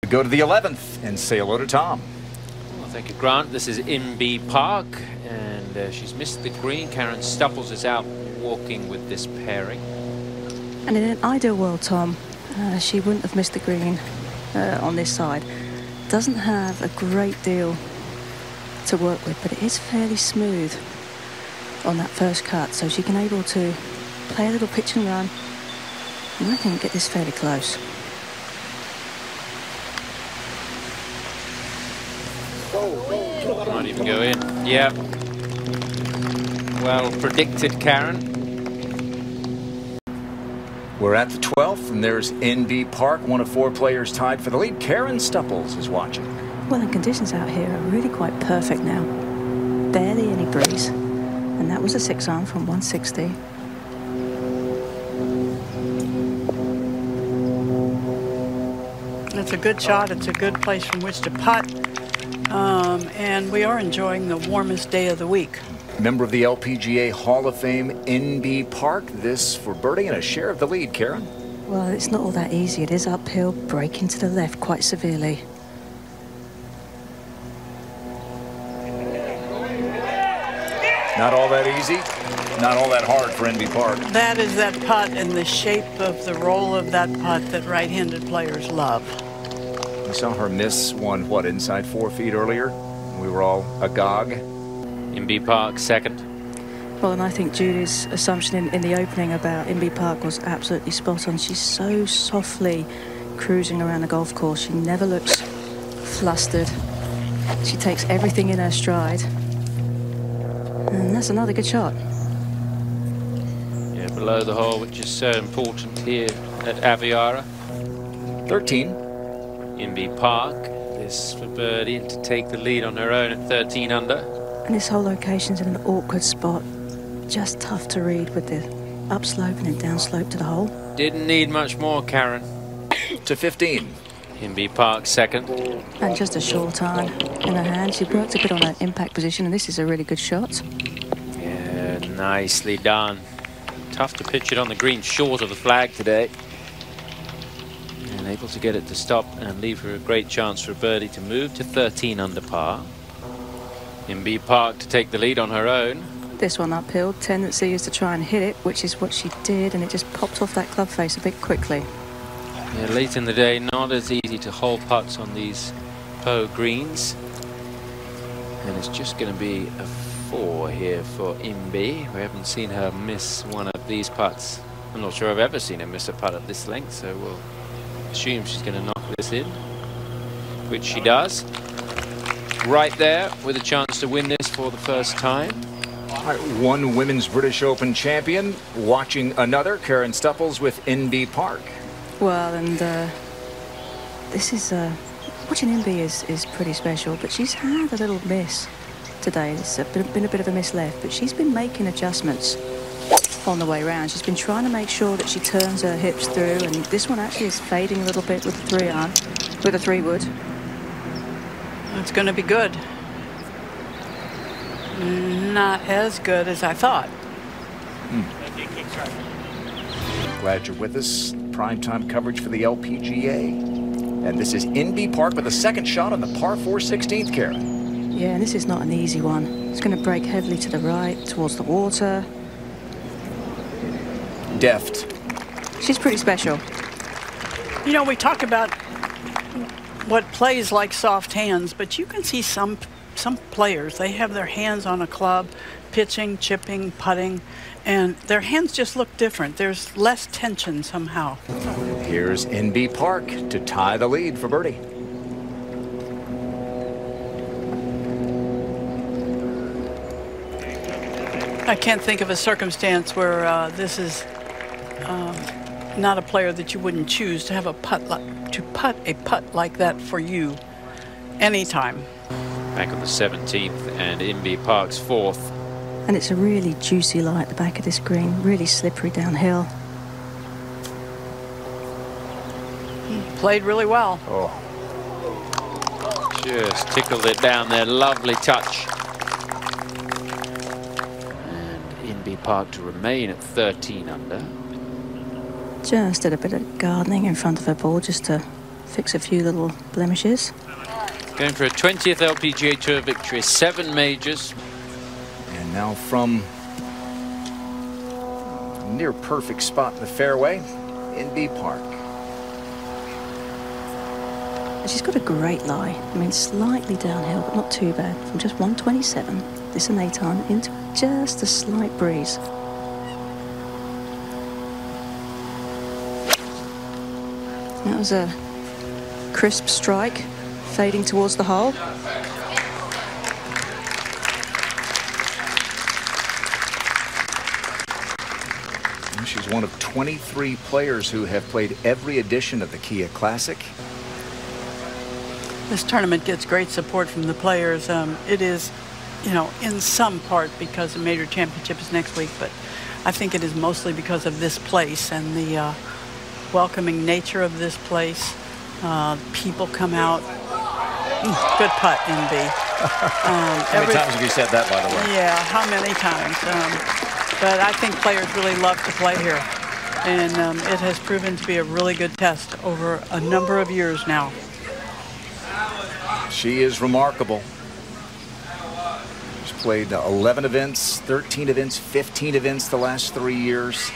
We go to the 11th and say hello to Tom. Well, thank you, Grant. This is Inbee Park, and she's missed the green. Karen Stupples is out walking with this pairing. And in an ideal world, Tom, she wouldn't have missed the green on this side. Doesn't have a great deal to work with, but it is fairly smooth on that first cut, so she can able to play a little pitch and run, and I think get this fairly close. Might even go in. Yeah. Well predicted, Karen. We're at the 12th, and there's Inbee Park, one of 4 players tied for the lead. Karen Stupples is watching. Well, the conditions out here are really quite perfect now. Barely any breeze, and that was a 6-iron from 160. It's a good shot. It's a good place from which to putt. And we are enjoying the warmest day of the week. Member of the LPGA Hall of Fame, Inbee Park. This for birdie and a share of the lead, Karen. Well, it's not all that easy. It is uphill, breaking to the left quite severely. Not all that easy, not all that hard for Inbee Park. That is that putt and the shape of the roll of that putt that right-handed players love. We saw her miss one, what, inside 4 feet earlier? We were all agog. Inbee Park second. Well, and I think Judy's assumption in the opening about Inbee Park was absolutely spot on. She's so softly cruising around the golf course. She never looks flustered. She takes everything in her stride. And that's another good shot. Yeah, below the hole, which is so important here at Aviara. 13. Inbee Park. This for birdie to take the lead on her own at 13 under. And this whole location's in an awkward spot. Just tough to read with the upslope and then downslope to the hole. Didn't need much more, Karen. To 15. Inbee Park second. And just a short iron in her hand. She worked a bit on her impact position, and this is a really good shot. Yeah, nicely done. Tough to pitch it on the green short of the flag today. And able to get it to stop and leave her a great chance for a birdie to move to 13 under par. Inbee Park to take the lead on her own. This one uphill, tendency is to try and hit it, which is what she did, and it just popped off that club face a bit quickly. Yeah, late in the day, not as easy to hole putts on these Poe greens. And it's just going to be a 4 here for Inbee. We haven't seen her miss one of these putts. I'm not sure I've ever seen her miss a putt at this length, so we'll assume she's going to knock this in, which she does. Right there with a chance to win this for the first time. All right, one women's British Open champion watching another, Karen Stupples with Inbee Park. Well, and this is watching Inbee is pretty special, but she's had a little miss today. It's been a bit of a miss left, but she's been making adjustments on the way round. She's been trying to make sure that she turns her hips through, and this one actually is fading a little bit with the 3-iron, with a 3-wood. It's going to be good. Not as good as I thought. Glad you're with us. Primetime coverage for the LPGA. And this is Inbee Park with a second shot on the par 4 16th, Karen. Yeah, and this is not an easy one. It's going to break heavily to the right, towards the water. Deft. She's pretty special. You know, we talk about what plays like soft hands, but you can see some players, they have their hands on a club, pitching, chipping, putting, and their hands just look different. There's less tension somehow. Here's Inbee Park to tie the lead for birdie. I can't think of a circumstance where this is not a player that you wouldn't choose to have a putt like that for you anytime. Back on the 17th and Inbee Park's 4th. And it's a really juicy lie at the back of this green, really slippery downhill. Played really well. Oh. Just tickled it down there. Lovely touch. And Inbee Park to remain at 13 under. Just did a bit of gardening in front of her ball just to fix a few little blemishes. Going for a 20th LPGA Tour victory, 7 majors. And now from a near perfect spot in the fairway, Inbee Park. And she's got a great lie. I mean, slightly downhill, but not too bad. From just 127, this and 8 on, into just a slight breeze. That was a crisp strike, fading towards the hole. She's one of 23 players who have played every edition of the Kia Classic. This tournament gets great support from the players. It is, you know, in some part because the major championship is next week, but I think it is mostly because of this place and the welcoming nature of this place. People come out. Good putt, Inbee. How many times have you said that, by the way? Yeah, how many times? But I think players really love to play here. And it has proven to be a really good test over a number of years now. She is remarkable. She's played 11 events, 13 events, 15 events the last 3 years.